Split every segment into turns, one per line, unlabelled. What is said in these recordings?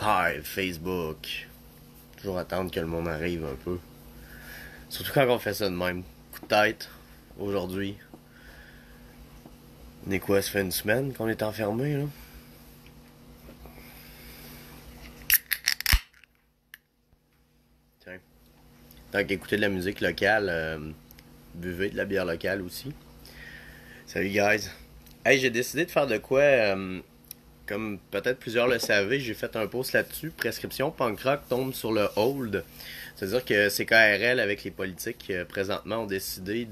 Hive, Facebook. Toujours attendre que le monde arrive un peu. Surtout quand on fait ça de même. Coup de tête, aujourd'hui. On est quoi, ça fait une semaine qu'on est enfermé, là? Tiens. Tant qu'écouter de la musique locale, buvez de la bière locale aussi. Salut, guys. Hey, j'ai décidé de faire de quoi, comme peut-être plusieurs le savaient, j'ai fait un post là-dessus. Prescription punk rock tombe sur le hold. C'est-à-dire que CKRL, avec les politiques, présentement, ont décidé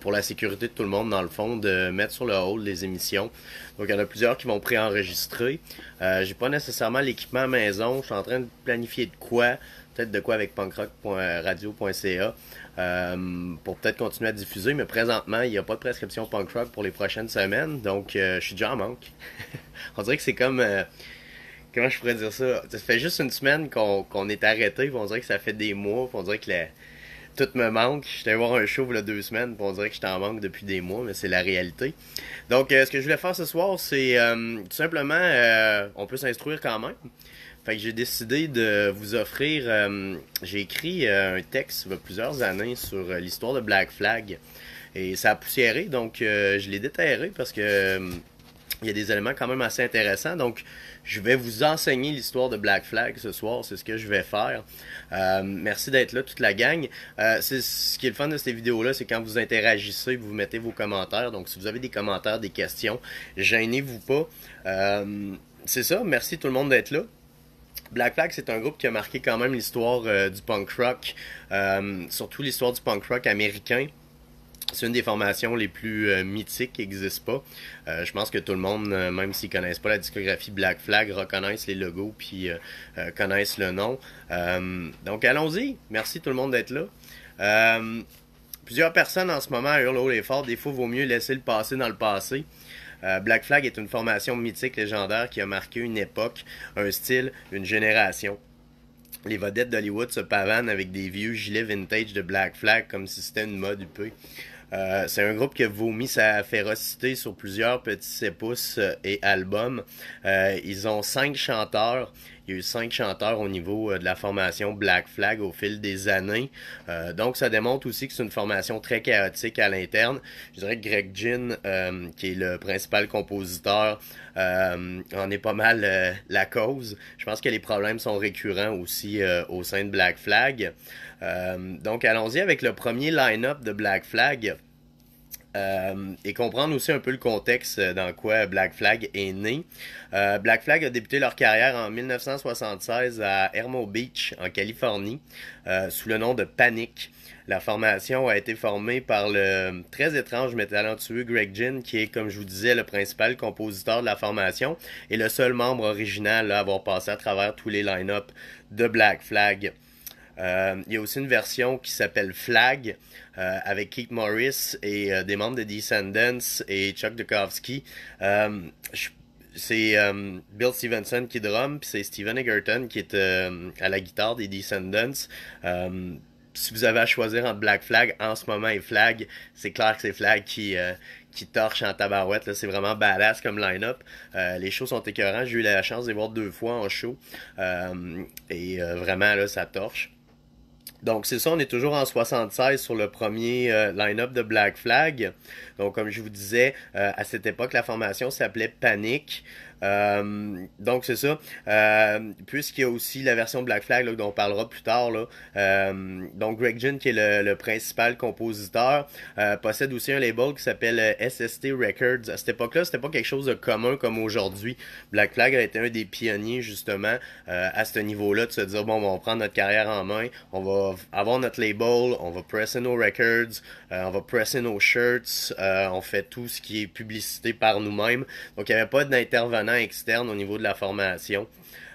pour la sécurité de tout le monde, dans le fond, de mettre sur le hold les émissions. Donc, il y en a plusieurs qui vont préenregistrer. J'ai pas nécessairement l'équipement à maison. Je suis en train de planifier de quoi. Peut-être de quoi avec punkrock.radio.ca pour peut-être continuer à diffuser. Mais présentement, il n'y a pas de prescription punk rock pour les prochaines semaines. Donc, je suis déjà en manque. On dirait que c'est comme... comment je pourrais dire ça? Ça fait juste une semaine qu'on est arrêté. On dirait que ça fait des mois. On dirait que tout me manque. J'étais voir un show il y a 2 semaines. On dirait que j'étais en manque depuis des mois. Mais c'est la réalité. Donc, ce que je voulais faire ce soir, c'est tout simplement... on peut s'instruire quand même. Fait que j'ai décidé de vous offrir... j'ai écrit un texte il y a plusieurs années sur l'histoire de Black Flag. Et ça a poussiéré, donc je l'ai déterré parce que il y a des éléments quand même assez intéressants. Donc, je vais vous enseigner l'histoire de Black Flag ce soir. C'est ce que je vais faire. Merci d'être là, toute la gang. C'est ce qui est le fun de ces vidéos-là, c'est quand vous interagissez, vous mettez vos commentaires. Donc, si vous avez des commentaires, des questions, gênez-vous pas. C'est ça. Merci tout le monde d'être là. Black Flag, c'est un groupe qui a marqué quand même l'histoire du punk rock, surtout l'histoire du punk rock américain. C'est une des formations les plus mythiques qui n'existent pas. Je pense que tout le monde, même s'ils connaissent pas la discographie Black Flag, reconnaissent les logos puis connaissent le nom. Donc allons-y. Merci tout le monde d'être là. Plusieurs personnes en ce moment hurlent haut et fort. Des fois, il vaut mieux laisser le passé dans le passé. Black Flag est une formation mythique légendaire qui a marqué une époque, un style, une génération. Les vedettes d'Hollywood se pavanent avec des vieux gilets vintage de Black Flag comme si c'était une mode huppée. C'est un groupe qui a vomi sa férocité sur plusieurs petits épouses et albums. Ils ont 5 chanteurs. Il y a eu 5 chanteurs au niveau de la formation Black Flag au fil des années. Donc ça démontre aussi que c'est une formation très chaotique à l'interne. Je dirais que Greg Ginn, qui est le principal compositeur, en est pas mal la cause. Je pense que les problèmes sont récurrents aussi au sein de Black Flag. Donc allons-y avec le premier line-up de Black Flag. Et comprendre aussi un peu le contexte dans quoi Black Flag est né. Black Flag a débuté leur carrière en 1976 à Hermo Beach, en Californie, sous le nom de Panic. La formation a été formée par le très étrange mais talentueux Greg Ginn, qui est, comme je vous disais, le principal compositeur de la formation et le seul membre original à avoir passé à travers tous les line-up de Black Flag. Il y a aussi une version qui s'appelle Flag avec Keith Morris et des membres de Descendants et Chuck Dukowski. C'est Bill Stevenson qui drum, puis c'est Steven Egerton qui est à la guitare des Descendants. Si vous avez à choisir entre Black Flag en ce moment et Flag, c'est clair que c'est Flag qui torche en tabarouette. Là. C'est vraiment badass comme line-up. Les shows sont écœurants. J'ai eu la chance de les voir 2 fois en show. Et vraiment, là, ça torche. Donc c'est ça, on est toujours en 76 sur le premier line-up de Black Flag. Donc comme je vous disais, à cette époque, la formation s'appelait Panic. Donc c'est ça. Puisqu'il y a aussi la version Black Flag là, dont on parlera plus tard. Là, donc Greg Ginn, qui est le principal compositeur, possède aussi un label qui s'appelle SST Records. À cette époque-là, c'était pas quelque chose de commun comme aujourd'hui. Black Flag a été un des pionniers justement à ce niveau-là de se dire bon, on va prendre notre carrière en main, on va avoir notre label, on va presser nos records, on va presser nos shirts, on fait tout ce qui est publicité par nous-mêmes. Donc il n'y avait pas d'intervenant externe au niveau de la formation.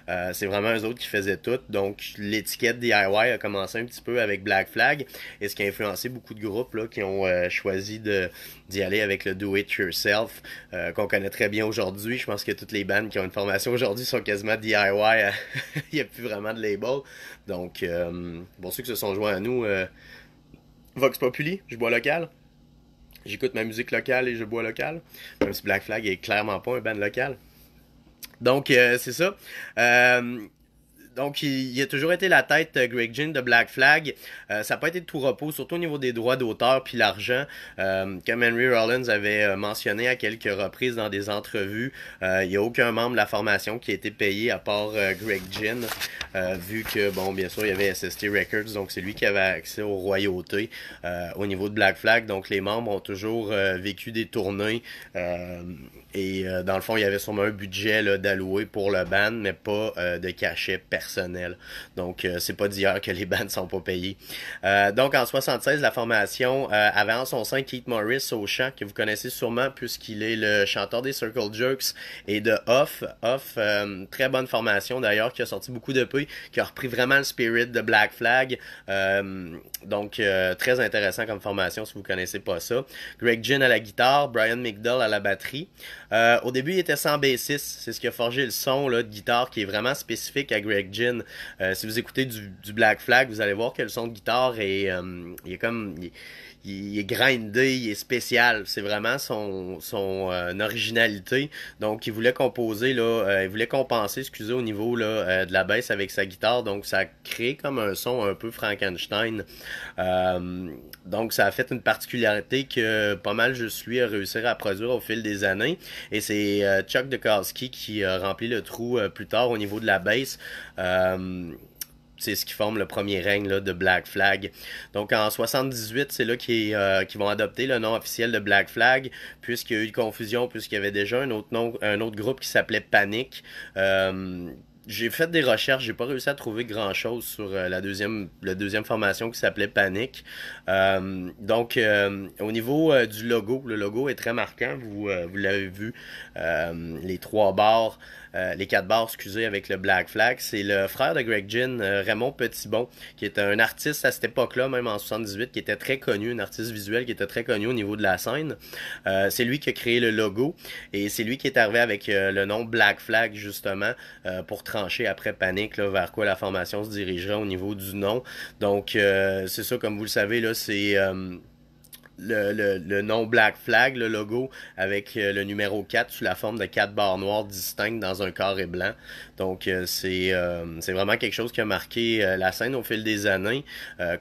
C'est vraiment eux autres qui faisaient tout. Donc l'étiquette DIY a commencé un petit peu avec Black Flag et ce qui a influencé beaucoup de groupes là, qui ont choisi d'y aller avec le do it yourself qu'on connaît très bien aujourd'hui. Je pense que toutes les bandes qui ont une formation aujourd'hui sont quasiment DIY. Il n'y a plus vraiment de label. Donc pour ceux qui se sont joints à nous, Vox Populi, je bois local. J'écoute ma musique locale et je bois local. Même si Black Flag est clairement pas un band local. Donc, c'est ça. Euh, donc, il a toujours été la tête, Greg Ginn, de Black Flag. Ça n'a pas été de tout repos, surtout au niveau des droits d'auteur puis l'argent. Comme Henry Rollins avait mentionné à quelques reprises dans des entrevues, il n'y a aucun membre de la formation qui a été payé à part Greg Ginn, vu que, bon, bien sûr, il y avait SST Records, donc c'est lui qui avait accès aux royautés au niveau de Black Flag. Donc, les membres ont toujours vécu des tournées. Dans le fond, il y avait sûrement un budget là, d'allouer pour le band, mais pas de cachet personnel. Donc, c'est pas d'hier que les bands sont pas payés. Donc, en 76, la formation avait en son sein Keith Morris au chant, que vous connaissez sûrement puisqu'il est le chanteur des Circle Jerks et de Off. Off, très bonne formation d'ailleurs, qui a sorti beaucoup de d'EP, qui a repris vraiment le spirit de Black Flag. Très intéressant comme formation si vous connaissez pas ça. Greg Ginn à la guitare, Brian McDowell à la batterie. Au début, il était sans bassiste. C'est ce qui a forgé le son là, de guitare qui est vraiment spécifique à Greg Ginn. Si vous écoutez du Black Flag, vous allez voir que le son de guitare il est comme... Il est grindé, il est spécial. C'est vraiment son originalité. Donc, il voulait composer, là, il voulait compenser, excusez, au niveau là, de la basse avec sa guitare. Donc, ça a créé comme un son un peu Frankenstein. Donc, ça a fait une particularité que pas mal juste lui a réussi à produire au fil des années. Et c'est Chuck Dukowski qui a rempli le trou plus tard au niveau de la basse. C'est ce qui forme le premier règne là, de Black Flag. Donc en 78, c'est là qu'ils vont adopter le nom officiel de Black Flag, puisqu'il y a eu une confusion, puisqu'il y avait déjà un autre groupe qui s'appelait Panic. J'ai fait des recherches, j'ai pas réussi à trouver grand chose sur la deuxième formation qui s'appelait Panic. Au niveau du logo, le logo est très marquant, vous l'avez vu, les trois barres. Les quatre barres, excusez, avec le Black Flag. C'est le frère de Greg Ginn, Raymond Petitbon, qui est un artiste à cette époque-là, même en 78, qui était très connu, un artiste visuel qui était très connu au niveau de la scène. C'est lui qui a créé le logo et c'est lui qui est arrivé avec le nom Black Flag, justement, pour trancher après Panic, là, vers quoi la formation se dirigerait au niveau du nom. Donc, c'est ça, comme vous le savez, là, c'est... le nom Black Flag, le logo, avec le numéro 4 sous la forme de 4 barres noires distinctes dans un carré blanc. Donc c'est vraiment quelque chose qui a marqué la scène au fil des années.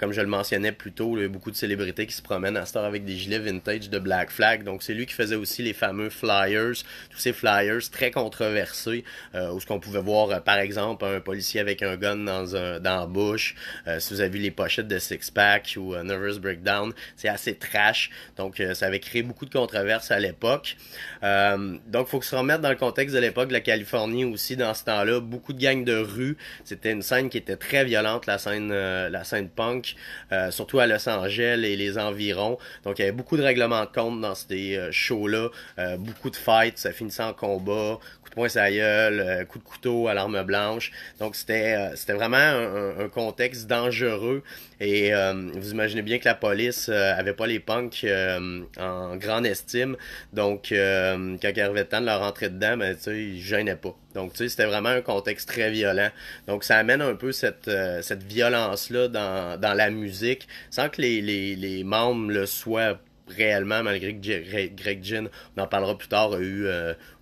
Comme je le mentionnais plus tôt, il y a beaucoup de célébrités qui se promènent à cette heure avec des gilets vintage de Black Flag. Donc c'est lui qui faisait aussi les fameux flyers, tous ces flyers très controversés, où ce qu'on pouvait voir par exemple un policier avec un gun dans la bouche. Si vous avez vu les pochettes de Six Pack ou Nervous Breakdown, c'est assez trash. Donc, ça avait créé beaucoup de controverses à l'époque. Donc, il faut se remettre dans le contexte de l'époque de la Californie aussi, dans ce temps-là. Beaucoup de gangs de rue. C'était une scène qui était très violente, la scène punk, surtout à Los Angeles et les environs. Donc, il y avait beaucoup de règlements de compte dans ces shows-là. Beaucoup de fights, ça finissait en combat. Coup de poing sur la gueule, coup de couteau à l'arme blanche. Donc, c'était vraiment un contexte dangereux. Et vous imaginez bien que la police avait pas les punks en grande estime. Donc, quand il arrivait le temps de leur rentrer dedans, ben, tu sais, ils gênaient pas. Donc, tu sais, c'était vraiment un contexte très violent. Donc, ça amène un peu cette violence-là dans la musique, sans que les membres le soient réellement, malgré que Greg Ginn, on en parlera plus tard, a eu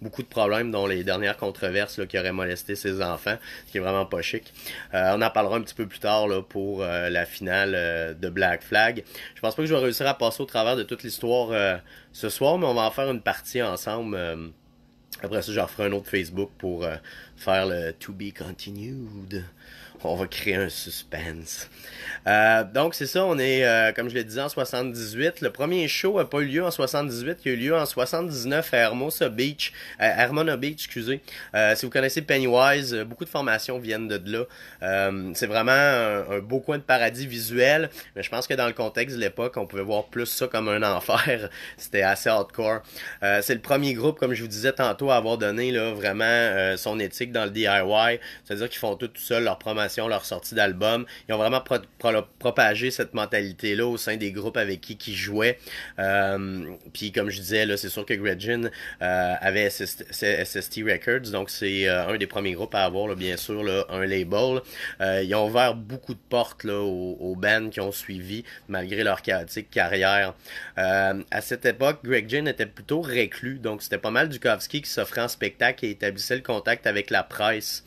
beaucoup de problèmes, dont les dernières controverses là, qui auraient molesté ses enfants, ce qui est vraiment pas chic. On en parlera un petit peu plus tard là, pour la finale de Black Flag. Je pense pas que je vais réussir à passer au travers de toute l'histoire ce soir, mais on va en faire une partie ensemble. Après ça, j'en ferai un autre Facebook pour faire le To Be Continued. On va créer un suspense. Donc c'est ça, on est, comme je le disais, en 78. Le premier show n'a pas eu lieu en 78, il a eu lieu en 79 à Hermosa Beach, Hermona Beach, excusez. Si vous connaissez Pennywise, beaucoup de formations viennent de là. C'est vraiment un beau coin de paradis visuel, mais je pense que dans le contexte de l'époque, on pouvait voir plus ça comme un enfer. C'était assez hardcore. C'est le premier groupe, comme je vous disais tantôt, à avoir donné là, vraiment son éthique dans le DIY. C'est-à-dire qu'ils font tout seuls leur promotion promotion, leur sortie d'album. Ils ont vraiment propagé cette mentalité-là au sein des groupes avec qui ils jouaient. Puis comme je disais, là, c'est sûr que Greg Ginn avait SST Records, donc c'est un des premiers groupes à avoir, là, bien sûr, là, un label. Ils ont ouvert beaucoup de portes là, aux bands qui ont suivi, malgré leur chaotique carrière. À cette époque, Greg Ginn était plutôt reclus, donc c'était pas mal Dukowski qui s'offrait en spectacle et établissait le contact avec la presse.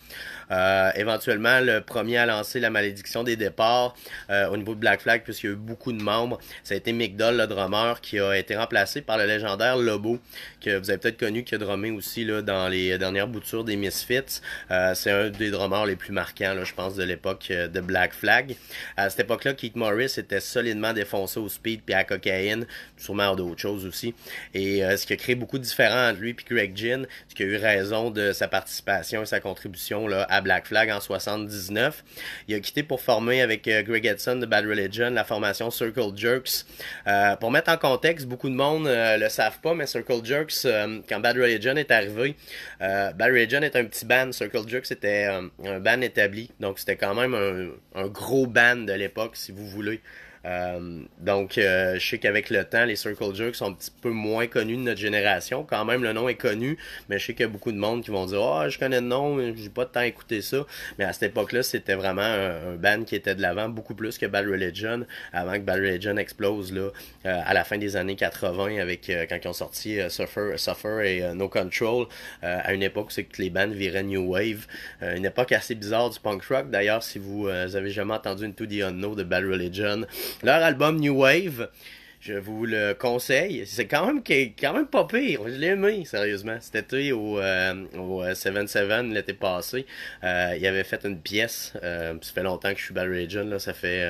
Éventuellement, le premier à lancer la malédiction des départs au niveau de Black Flag, puisqu'il y a eu beaucoup de membres, ça a été Mick Doll, le drummer, qui a été remplacé par le légendaire Lobo, que vous avez peut-être connu, qui a drummé aussi là, dans les dernières boutures des Misfits. C'est un des drummers les plus marquants, là, je pense, de l'époque de Black Flag. À cette époque-là, Keith Morris était solidement défoncé au speed puis à la cocaïne, sûrement à d'autres choses aussi. Et ce qui a créé beaucoup de différends entre lui et Greg Ginn, ce qui a eu raison de sa participation et sa contribution là, à Black Flag en 79. Il a quitté pour former avec Greg Edson de Bad Religion la formation Circle Jerks. Pour mettre en contexte, beaucoup de monde le savent pas, mais Circle Jerks, quand Bad Religion est arrivé, Bad Religion est un petit band, Circle Jerks était un band établi, donc c'était quand même un gros band de l'époque, si vous voulez. Donc, je sais qu'avec le temps, les Circle Jerks sont un petit peu moins connus de notre génération. Quand même, le nom est connu, mais je sais qu'il y a beaucoup de monde qui vont dire « je connais le nom, mais j'ai pas de temps à écouter ça. » Mais à cette époque-là, c'était vraiment un band qui était de l'avant, beaucoup plus que Bad Religion, avant que Bad Religion explose là, à la fin des années 80, avec quand ils ont sorti Suffer et No Control, à une époque où c'est que les bands viraient New Wave. Une époque assez bizarre du punk rock. D'ailleurs, si vous avez jamais entendu Into the Unknown de Bad Religion, leur album New Wave, je vous le conseille. C'est quand même pas pire. Je l'ai aimé, sérieusement. Cet été au 7-7 l'été passé, il avait fait une pièce. Ça fait longtemps que je suis Bad Religion, là. Ça fait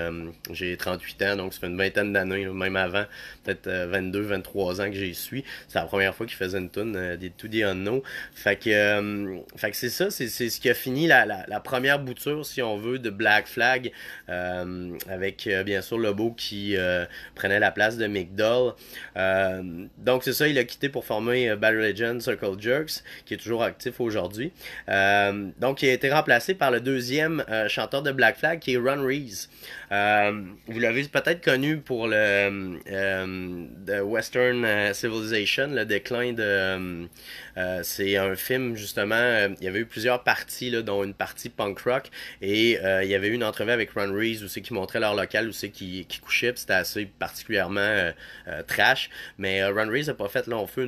j'ai 38 ans, donc ça fait une vingtaine d'années, même avant, peut-être 22, 23 ans que j'y suis. C'est la première fois qu'il faisait une tune des To The Unknown. Fait que c'est ça, c'est ce qui a fini la première bouture, si on veut, de Black Flag, avec bien sûr Lobo qui prenait la place de Mick Doll. Donc c'est ça, il a quitté pour former Bad Religion, Circle Jerks, qui est toujours actif aujourd'hui. Donc il a été remplacé par le deuxième chanteur de Black Flag, qui est Ron Reese. Vous l'avez peut-être connu pour le de Western Civilization, le déclin de... c'est un film, justement, il y avait eu plusieurs parties, là, dont une partie punk rock, et il y avait eu une entrevue avec Ron Reese, où c'est qui montrait leur local, où c'est qui couchait, c'était assez particulièrement trash, mais Ron Reese n'a pas fait long feu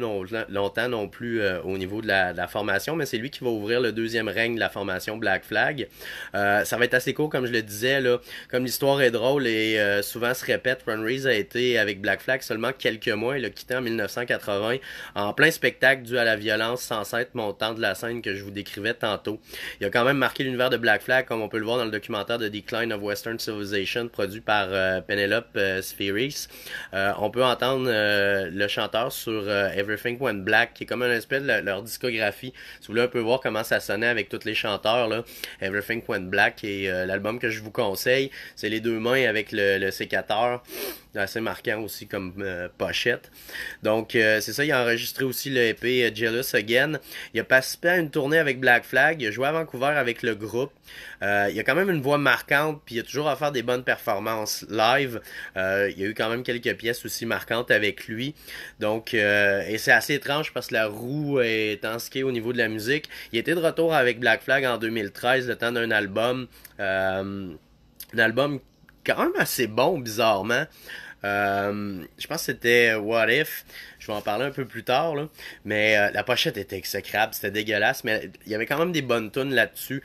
longtemps non plus au niveau de la formation, mais c'est lui qui va ouvrir le deuxième règne de la formation Black Flag. Ça va être assez court, comme je le disais, là, comme l'histoire est drôle et souvent se répète, Ron Reese a été avec Black Flag seulement quelques mois, il a quitté en 1980, en plein spectacle dû à la violence sans cesse montant de la scène que je vous décrivais tantôt. Il a quand même marqué l'univers de Black Flag, comme on peut le voir dans le documentaire The Decline of Western Civilization, produit par Penelope Spheeris. On peut entendre le chanteur sur Everything Went Black, qui est comme un espèce de leur discographie. Si vous voulez un peu voir comment ça sonnait avec tous les chanteurs, là, Everything Went Black est l'album que je vous conseille. C'est les deux mains avec le sécateur, assez marquant aussi comme pochette. Donc c'est ça, il a enregistré aussi le EP Jealous Again. Il a participé à une tournée avec Black Flag, il a joué à Vancouver avec le groupe. Il a quand même une voix marquante, puis il a toujours à faire des bonnes performances live. Il y a eu quand même quelques pièces aussi marquantes avec lui. Donc, et c'est assez étrange parce que la roue est en ski au niveau de la musique. Il était de retour avec Black Flag en 2013, le temps d'un album. Un album quand même assez bon, bizarrement. Je pense que c'était What If. Je vais en parler un peu plus tard, là. Mais la pochette était exécrable, c'était dégueulasse, mais il y avait quand même des bonnes tunes là-dessus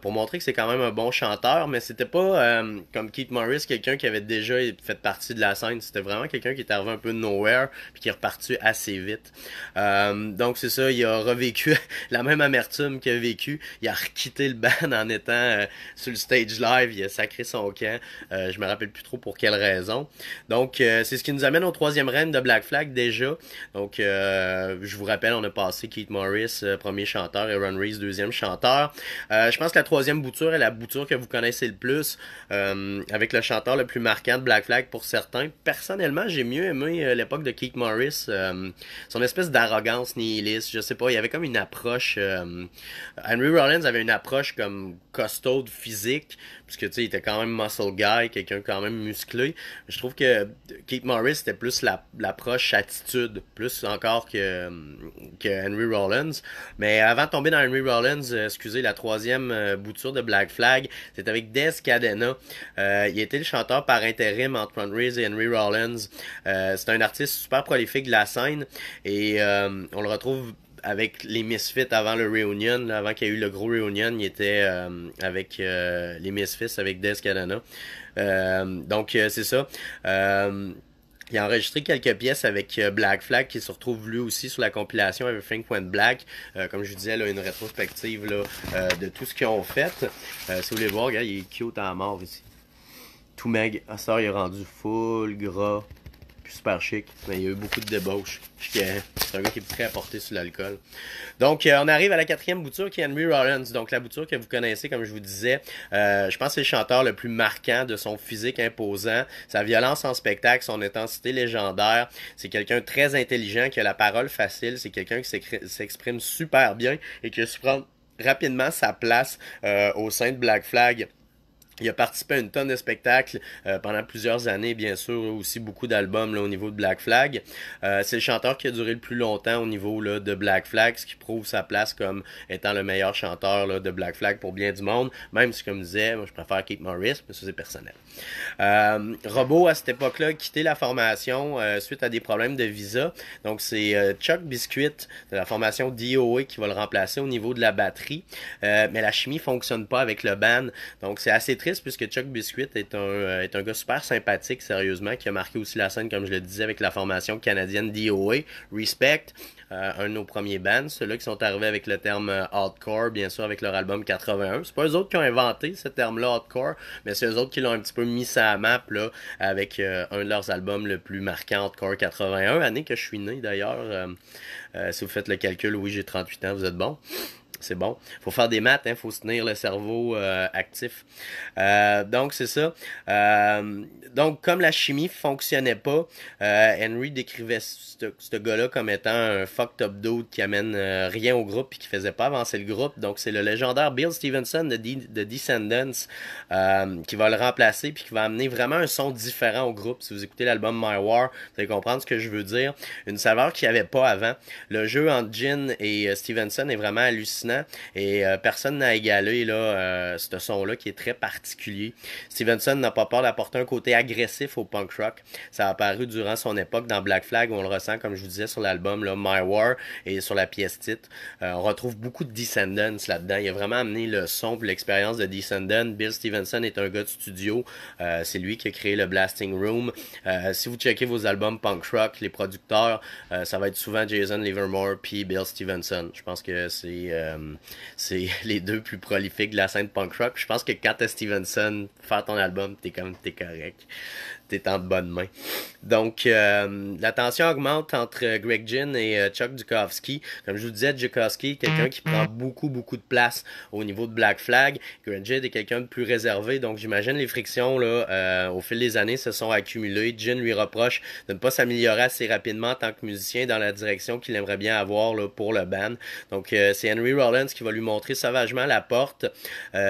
pour montrer que c'est quand même un bon chanteur, mais c'était pas comme Keith Morris, quelqu'un qui avait déjà fait partie de la scène. C'était vraiment quelqu'un qui est arrivé un peu de nowhere puis qui est reparti assez vite. Donc c'est ça, il a revécu la même amertume qu'il a vécu. Il a requitté le band en étant sur le stage live, il a sacré son camp. Je me rappelle plus trop pour quelle raison. Donc c'est ce qui nous amène au troisième règne de Black Flag déjà. Donc, je vous rappelle, on a passé Keith Morris, premier chanteur, et Ron Reese, deuxième chanteur. Je pense que la troisième bouture est la bouture que vous connaissez le plus, avec le chanteur le plus marquant de Black Flag pour certains. Personnellement, j'ai mieux aimé l'époque de Keith Morris, son espèce d'arrogance nihiliste. Je sais pas, il y avait comme une approche. Henry Rollins avait une approche comme costaud, physique, puisque tu sais, il était quand même muscle guy, quelqu'un quand même musclé. Je trouve que Keith Morris c'était plus l'approche attitude, plus encore que Henry Rollins. Mais avant de tomber dans Henry Rollins, excusez, la troisième bouture de Black Flag, c'est avec Des Cadena. Il était le chanteur par intérim entre Ron Reese et Henry Rollins. C'est un artiste super prolifique de la scène et on le retrouve avec les Misfits avant le Reunion, là, avant qu'il y ait eu le gros Reunion, il était avec les Misfits avec Des Cadena. Donc c'est ça. Il a enregistré quelques pièces avec Black Flag qui se retrouve lui aussi sur la compilation Everything Went Black. Comme je vous disais, là, une rétrospective là, de tout ce qu'ils ont fait. Si vous voulez voir, regarde, il est cute à mort ici. Tout meg. À ça, il est rendu full, gras, puis super chic. Mais il y a eu beaucoup de débauche. C'est un gars qui est prêt à porter sur l'alcool. Donc, on arrive à la quatrième bouture qui est Henry Rollins. Donc, la bouture que vous connaissez, comme je vous disais, je pense que c'est le chanteur le plus marquant de son physique imposant, sa violence en spectacle, son intensité légendaire. C'est quelqu'un de très intelligent, qui a la parole facile. C'est quelqu'un qui s'exprime super bien et qui a su prendre rapidement sa place au sein de Black Flag. Il a participé à une tonne de spectacles pendant plusieurs années, bien sûr, aussi beaucoup d'albums là, au niveau de Black Flag. C'est le chanteur qui a duré le plus longtemps au niveau là, de Black Flag, ce qui prouve sa place comme étant le meilleur chanteur là, de Black Flag pour bien du monde, même si, comme je disais, moi, je préfère Keith Morris, mais ça c'est personnel. Robbo, à cette époque-là, a quitté la formation suite à des problèmes de visa. Donc c'est Chuck Biscuit de la formation DOA qui va le remplacer au niveau de la batterie. Mais la chimie fonctionne pas avec le band, donc c'est assez triste puisque Chuck Biscuit est un gars super sympathique, sérieusement, qui a marqué aussi la scène, comme je le disais, avec la formation canadienne DOA, Respect, un de nos premiers bands, ceux-là qui sont arrivés avec le terme hardcore, bien sûr, avec leur album 81. C'est pas eux autres qui ont inventé ce terme-là, hardcore, mais c'est eux autres qui l'ont un petit peu mis ça à map, là, avec un de leurs albums le plus marquant, Hardcore 81, année que je suis né, d'ailleurs. Si vous faites le calcul, oui, j'ai 38 ans, vous êtes bon. C'est bon. Faut faire des maths, hein, faut se tenir le cerveau actif. Donc c'est ça. Donc comme la chimie fonctionnait pas, Henry décrivait ce gars-là comme étant un fucked up dude qui amène rien au groupe et qui faisait pas avancer le groupe. Donc c'est le légendaire Bill Stevenson de Descendants qui va le remplacer puis qui va amener vraiment un son différent au groupe. Si vous écoutez l'album My War, vous allez comprendre ce que je veux dire. Une saveur qu'il n'y avait pas avant. Le jeu entre Gin et Stevenson est vraiment hallucinant. Et personne n'a égalé là, ce son-là qui est très particulier. Stevenson n'a pas peur d'apporter un côté agressif au punk rock. Ça a apparu durant son époque dans Black Flag, où on le ressent, comme je vous disais, sur l'album là, My War et sur la pièce titre. On retrouve beaucoup de Descendants là-dedans. Il a vraiment amené le son et l'expérience de Descendants. Bill Stevenson est un gars de studio. C'est lui qui a créé le Blasting Room. Si vous checkez vos albums punk rock, les producteurs, ça va être souvent Jason Livermore puis Bill Stevenson. Je pense que c'est les deux plus prolifiques de la scène punk rock. Je pense que quand t'as Stevenson faire ton album, t'es correct. T'es en bonne main. Donc, la tension augmente entre Greg Ginn et Chuck Dukowski. Comme je vous disais, Dukowski, quelqu'un qui prend beaucoup de place au niveau de Black Flag. Greg Ginn est quelqu'un de plus réservé. Donc, j'imagine les frictions, là, au fil des années, se sont accumulées. Ginn lui reproche de ne pas s'améliorer assez rapidement en tant que musicien dans la direction qu'il aimerait bien avoir là, pour le band. Donc, c'est Henry Rollins qui va lui montrer sauvagement la porte.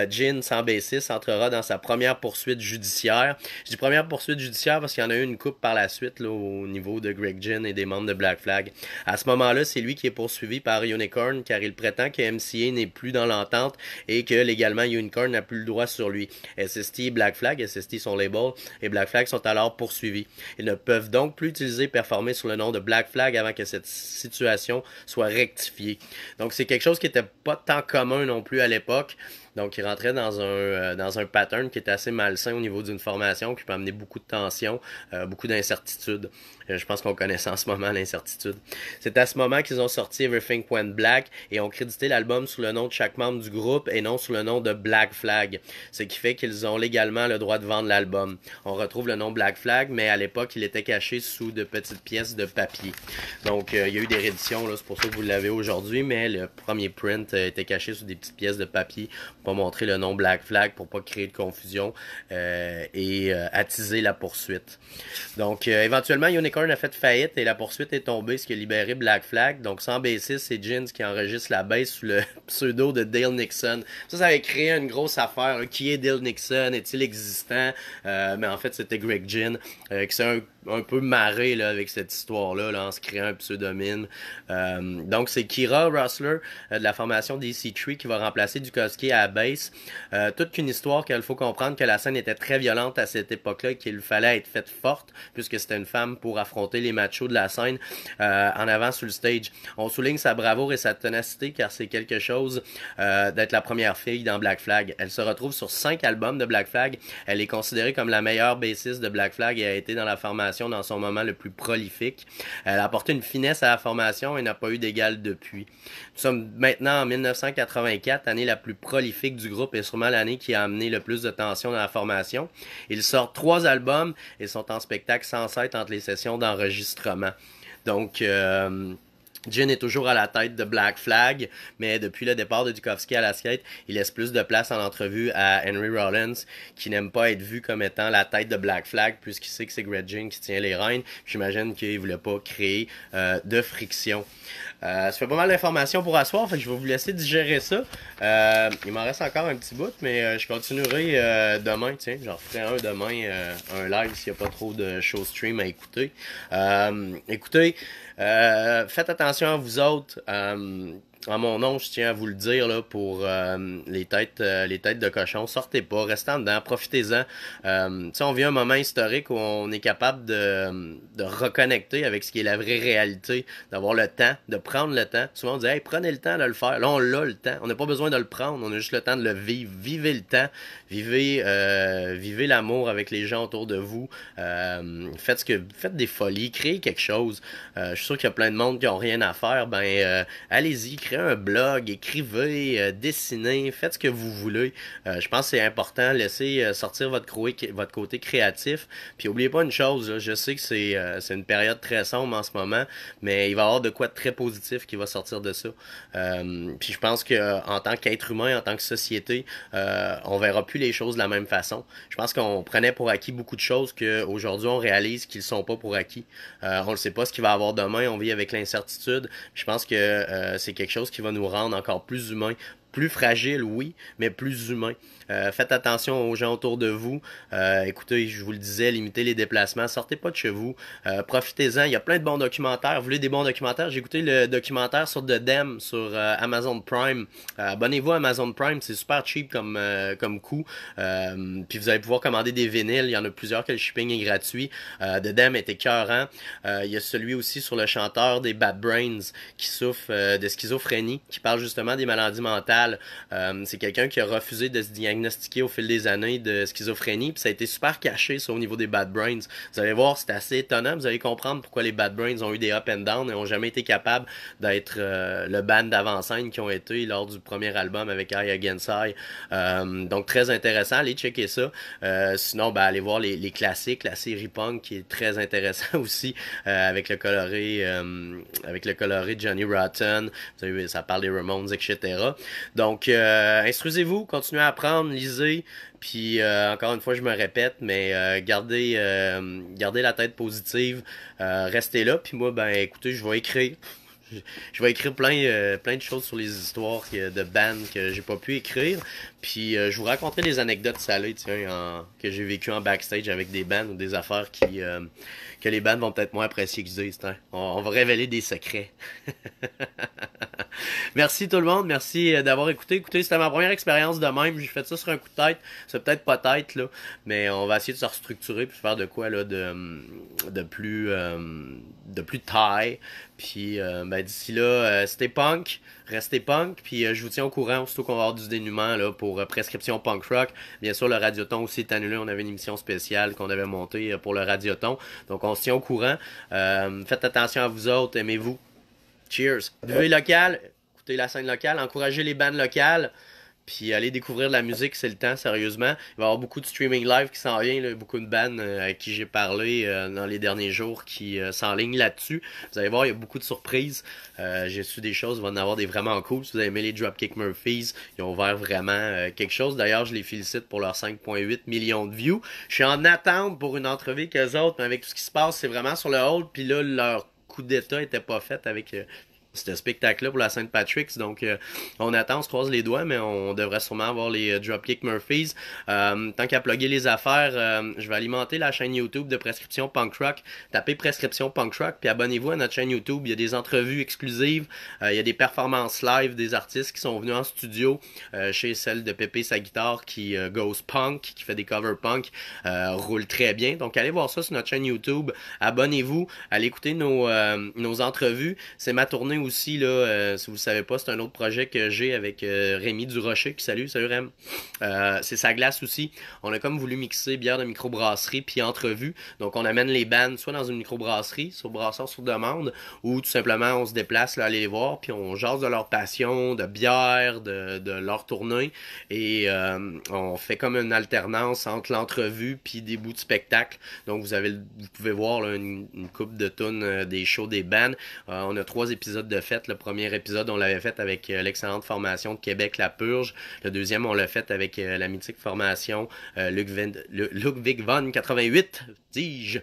Ginn, sans bassiste, entrera dans sa première poursuite judiciaire. Je dis première poursuite judiciaire parce qu'il y en a eu une coupe par la suite là, au niveau de Greg Ginn et des membres de Black Flag. À ce moment-là, c'est lui qui est poursuivi par Unicorn car il prétend que MCA n'est plus dans l'entente et que légalement Unicorn n'a plus le droit sur lui. SST et Black Flag, SST son label, et Black Flag sont alors poursuivis. Ils ne peuvent donc plus utiliser et performer sous le nom de Black Flag avant que cette situation soit rectifiée. Donc c'est quelque chose qui était pas tant commun non plus à l'époque. Donc, il rentrait dans un pattern qui était assez malsain au niveau d'une formation qui peut amener beaucoup de tension, beaucoup d'incertitudes. Je pense qu'on connaissait en ce moment l'incertitude. C'est à ce moment qu'ils ont sorti Everything Went Black et ont crédité l'album sous le nom de chaque membre du groupe et non sous le nom de Black Flag, ce qui fait qu'ils ont légalement le droit de vendre l'album. On retrouve le nom Black Flag, mais à l'époque, il était caché sous de petites pièces de papier. Donc, il y a eu des rééditions, là, c'est pour ça que vous l'avez aujourd'hui, mais le premier print était caché sous des petites pièces de papier pour pas montrer le nom Black Flag, pour pas créer de confusion et attiser la poursuite. Donc, éventuellement, Unicorn a fait faillite et la poursuite est tombée, ce qui a libéré Black Flag. Donc, sans bassiste, c'est Gins qui enregistre la bass sous le pseudo de Dale Nixon. Ça avait créé une grosse affaire. Qui est Dale Nixon? Est-il existant? Mais en fait, c'était Greg Ginn qui s'est un peu marré là, avec cette histoire-là là, en se créant un pseudonyme. Donc, c'est Kira Russler de la formation DC3 qui va remplacer Dukowski à la bass. Toute qu'une histoire qu'il faut comprendre que la scène était très violente à cette époque-là et qu'il fallait être faite forte puisque c'était une femme pour affronter les machos de la scène en avant sur le stage. On souligne sa bravoure et sa ténacité car c'est quelque chose d'être la première fille dans Black Flag. Elle se retrouve sur 5 albums de Black Flag. Elle est considérée comme la meilleure bassiste de Black Flag et a été dans la formation dans son moment le plus prolifique. Elle a apporté une finesse à la formation et n'a pas eu d'égal depuis. Nous sommes maintenant en 1984, année la plus prolifique du groupe et sûrement l'année qui a amené le plus de tension dans la formation. Ils sortent 3 albums et sont en spectacle sans cesse entre les sessions d'enregistrement. Donc, Ginn est toujours à la tête de Black Flag, mais depuis le départ de Dukowski à la skate, il laisse plus de place en entrevue à Henry Rollins, qui n'aime pas être vu comme étant la tête de Black Flag, puisqu'il sait que c'est Greg Ginn qui tient les rênes. J'imagine qu'il voulait pas créer de friction. Ça fait pas mal d'informations pour asseoir, fait que je vais vous laisser digérer ça. Il m'en reste encore un petit bout, mais je continuerai demain, tiens, j'en ferai un demain, un live s'il n'y a pas trop de show stream à écouter. Écoutez, faites attention à vous autres. En mon nom, je tiens à vous le dire là, pour les têtes de cochon. Sortez pas, restez en dedans, profitez-en. On vit un moment historique où on est capable de reconnecter avec ce qui est la vraie réalité, d'avoir le temps, de prendre le temps. Souvent on dit hey, prenez le temps de le faire. Là on l'a le temps. On n'a pas besoin de le prendre, on a juste le temps de le vivre. Vivez le temps, vivez l'amour avec les gens autour de vous. Faites des folies, créez quelque chose. Je suis sûr qu'il y a plein de monde qui ont rien à faire. Allez-y, créez un blog, écrivez, dessinez, faites ce que vous voulez. Je pense que c'est important, laissez sortir votre côté créatif. Puis oubliez pas une chose, là, je sais que c'est une période très sombre en ce moment, mais il va y avoir de quoi de très positif qui va sortir de ça. Puis je pense que en tant qu'être humain, en tant que société, on verra plus les choses de la même façon. Je pense qu'on prenait pour acquis beaucoup de choses qu'aujourd'hui on réalise qu'ils sont pas pour acquis. On ne sait pas ce qu'il va y avoir demain, on vit avec l'incertitude. Je pense que c'est quelque chose qui va nous rendre encore plus humains. Plus fragile, oui, mais plus humain. Faites attention aux gens autour de vous. Écoutez, je vous le disais, limitez les déplacements. Sortez pas de chez vous. Profitez-en. Il y a plein de bons documentaires. Vous voulez des bons documentaires? J'ai écouté le documentaire sur The Dam sur Amazon Prime. Abonnez-vous à Amazon Prime. C'est super cheap comme coût. Puis vous allez pouvoir commander des vinyles. Il y en a plusieurs que le shipping est gratuit. The Dam est écœurant. Il y a celui aussi sur le chanteur des Bad Brains qui souffre de schizophrénie, qui parle justement des maladies mentales. C'est quelqu'un qui a refusé de se diagnostiquer au fil des années de schizophrénie, puis ça a été super caché ça au niveau des Bad Brains. Vous allez voir, c'est assez étonnant, vous allez comprendre pourquoi les Bad Brains ont eu des up and down et ont jamais été capables d'être le band d'avant-scène qu'ils ont été lors du premier album avec Eye Against Eye. Donc très intéressant, allez checker ça. Sinon, allez voir les classiques, la série punk qui est très intéressant aussi, avec le coloré de Johnny Rotten. Vous savez, ça parle des Ramones, etc. Donc, instruisez-vous, continuez à apprendre, lisez, puis encore une fois, je me répète, mais gardez la tête positive, restez là, puis moi, écoutez, je vais écrire. Je vais écrire plein de choses sur les histoires de bands que j'ai pas pu écrire. Puis je vous raconterai des anecdotes salées que j'ai vécues en backstage avec des bands ou des affaires que les bands vont peut-être moins apprécier que je dis. On va révéler des secrets. Merci tout le monde, merci d'avoir écouté. Écoutez, c'était ma première expérience de même. J'ai fait ça sur un coup de tête. C'est peut-être pas tête, là, mais on va essayer de se restructurer puis faire de quoi là de plus taille. Puis ben, d'ici là, c'était punk, restez punk. Puis je vous tiens au courant aussitôt qu'on va avoir du dénouement là pour prescription punk rock. Bien sûr, le Radioton aussi est annulé. On avait une émission spéciale qu'on avait montée pour le Radioton. Donc on se tient au courant. Faites attention à vous autres, aimez-vous. Cheers. Buvez local, écoutez la scène locale, encouragez les bandes locales, puis allez découvrir de la musique, c'est le temps, sérieusement. Il va y avoir beaucoup de streaming live qui s'en vient, là, beaucoup de bandes à qui j'ai parlé dans les derniers jours qui s'enlignent là-dessus. Vous allez voir, il y a beaucoup de surprises. J'ai su des choses, il va en avoir des vraiment cool. Si vous avez aimé les Dropkick Murphys, ils ont ouvert vraiment quelque chose. D'ailleurs, je les félicite pour leurs 5,8 millions de views. Je suis en attente pour une entrevue avec eux autres, mais avec tout ce qui se passe, c'est vraiment sur le hold, puis là, leur coup d'état était pas fait avec ce spectacle-là pour la Saint Patrick's. Donc, on attend, on se croise les doigts, mais on devrait sûrement avoir les Dropkick Murphys. Tant qu'à plugger les affaires, je vais alimenter la chaîne YouTube de Prescription Punk Rock. Tapez Prescription Punk Rock, puis abonnez-vous à notre chaîne YouTube. Il y a des entrevues exclusives, il y a des performances live des artistes qui sont venus en studio chez celle de Pépé sa guitare qui goes punk, qui fait des covers punk, roule très bien. Donc, allez voir ça sur notre chaîne YouTube. Abonnez-vous, allez écouter nos entrevues. C'est ma tournée aussi, là, si vous ne le savez pas, c'est un autre projet que j'ai avec Rémi Durocher, qui salut Rem. C'est sa glace aussi. On a comme voulu mixer bière de microbrasserie puis entrevue. Donc on amène les bands soit dans une microbrasserie, sur brasseur sur demande, ou tout simplement on se déplace là, aller les voir, puis on jase de leur passion, de bière, de leur tournée. Et on fait comme une alternance entre l'entrevue puis des bouts de spectacle. Donc vous pouvez voir là, une coupe de tunes des shows des bands. On a 3 épisodes de fête. Le premier épisode, on l'avait fait avec l'excellente formation de Québec, La Purge. Le deuxième, on l'a fait avec la mythique formation Ludwig von 88, dis-je.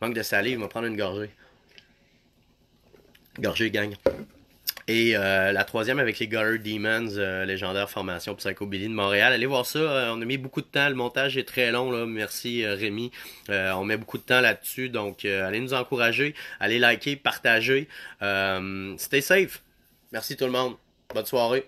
Manque de salive, on va prendre une gorgée. Gorgée, gang. Et la troisième avec les Gutter Demons, légendaire formation Psychobilly de Montréal. Allez voir ça, on a mis beaucoup de temps, le montage est très long, là. Merci Rémi. On met beaucoup de temps là-dessus, donc allez nous encourager, allez liker, partager. Stay safe. Merci tout le monde. Bonne soirée.